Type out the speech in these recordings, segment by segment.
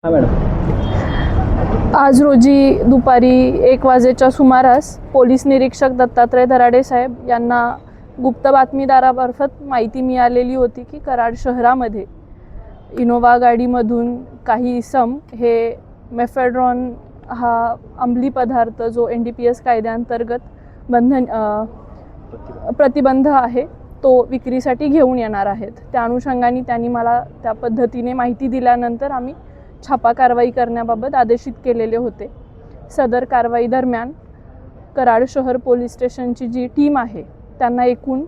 आज रोजी दुपारी 1 वाजेच्या सुमारास पोलीस निरीक्षक दत्तात्रय दराडे साहेब यांना गुप्त बातमीदारामार्फत माहिती मिळालेली होती की कराड शहरामध्ये इनोवा गाडीमधून काही इसम हे मेफेड्रॉन हा अंमली पदार्थ जो NDPS कायद्याअंतर्गत प्रतिबंध आहे तो विक्रीसाठी घेऊन येणार आहेत। त्या अनुषंगाने त्यांनी मला त्या पद्धतीने माहिती दिल्यानंतर आम्ही छापा कारवाई करण्याबाबत आदेशित केलेले होते। सदर कारवाई दरम्यान कराड शहर पोलीस स्टेशनची जी टीम आहे त्यांना एकूण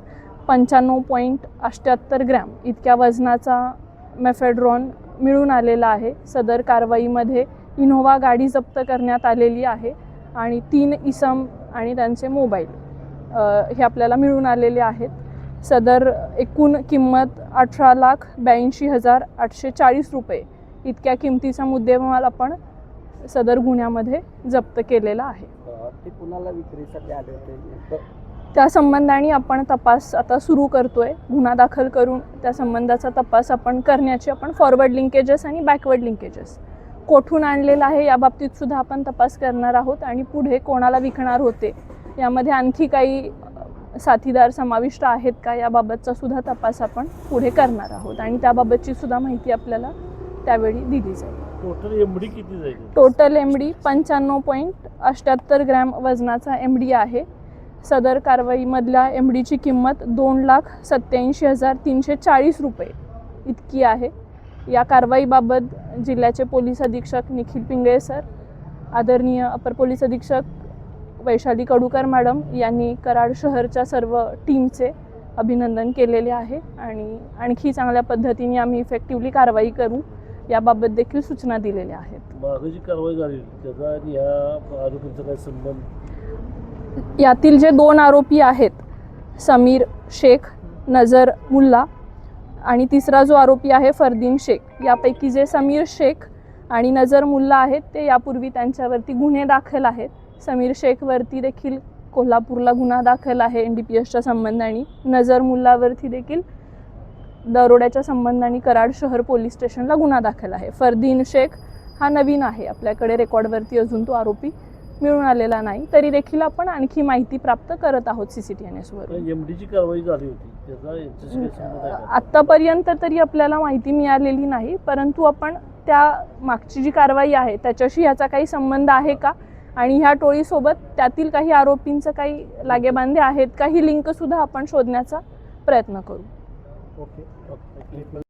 95.78 ग्रॅम इतक्या वजनाचा मेफेड्रॉन मिळून आलेला आहे। सदर कारवाईमध्ये इनोवा गाडी जप्त करण्यात आलेली आहे आणि 3 इसम आणि त्यांचे मोबाईल हे आपल्याला मिळून आलेले आहेत। सदर एकूण किंमत 18,82,840 रुपये इतक्या किमतीचा मुद्देमाल आपण सदर गुन्ह्यामध्ये जप्त केलेला आहे। ते कुणाला विक्रीसाठी आले होते? त्या संबंधाने आपण तपास आता सुरू करतोय। गुन्हा दाखल करून त्या संबंधाचा तपास आपण करण्याची फॉरवर्ड लिंकेजेस आणि बॅकवर्ड लिंकेजेस कोठून आणलेला आहे या बाबतीत सुद्धा आपण तपास करणार आहोत आणि पुढे कोणाला विकणार होते यामध्ये आणखी काही साथीदार समाविष्ट आहेत का याबाबतचा सुद्धा तपास आपण पुढे करणार आहोत आणि त्याबाबतची सुद्धा माहिती आपल्याला त्यावेळी दिली जाईल। टोटल एमडी किती जाईल? टोटल एमडी 95.78 ग्रॅम वजनाचा एमडी आहे। सदर कारवाईमधल्या एमडीची किंमत 2,87,340 रुपये इतकी आहे। या कारवाईबाबत जिल्ह्याचे पोलीस अधीक्षक निखिल पिंगळे सर, आदरणीय अपर पोलीस अधीक्षक वैशाली कडूकर मॅडम यांनी कराड शहरच्या सर्व टीमचे अभिनंदन केलेले आहे आणि आणखी चांगल्या पद्धतीने आम्ही इफेक्टिव्हली कारवाई करू याबाबत देखील सूचना दिलेल्या आहेत। मागची कारवाई झाली त्याचा आणि ह्या आरोपींचा काय संबंध? यातील जे 2 आरोपी आहेत समीर शेख, नजर मुल्ला आणि तिसरा जो आरोपी आहे फरदीन शेख, यापैकी जे समीर शेख आणि नजर मुल्ला आहेत ते यापूर्वी त्यांच्यावरती गुन्हे दाखल आहेत। समीर शेखवरती देखील कोल्हापूरला गुन्हा दाखल आहे NDPSच्या संबंधाने। नजर मुल्लावरती देखील दरोड्याच्या संबंधाने कराड शहर पोलीस स्टेशनला गुन्हा दाखल आहे। फरदीन शेख हा नवीन आहे, आपल्याकडे रेकॉर्डवरती अजून तो आरोपी मिळून आलेला नाही, तरी देखील आपण आणखी माहिती प्राप्त करत आहोत CCTNS-वर। एमडीची कारवाई झाली होती त्याचा याच्याशी काय संबंध आहे? आत्तापर्यंत तरी आपल्याला माहिती मिळालेली नाही, परंतु आपण त्या मागची जी कारवाई आहे त्याच्याशी याचा काही संबंध आहे का आणि ह्या टोळीसोबत त्यातील काही आरोपींचं काही लागेबांधे आहेत का ही लिंक सुद्धा आपण शोधण्याचा प्रयत्न करू। ओके.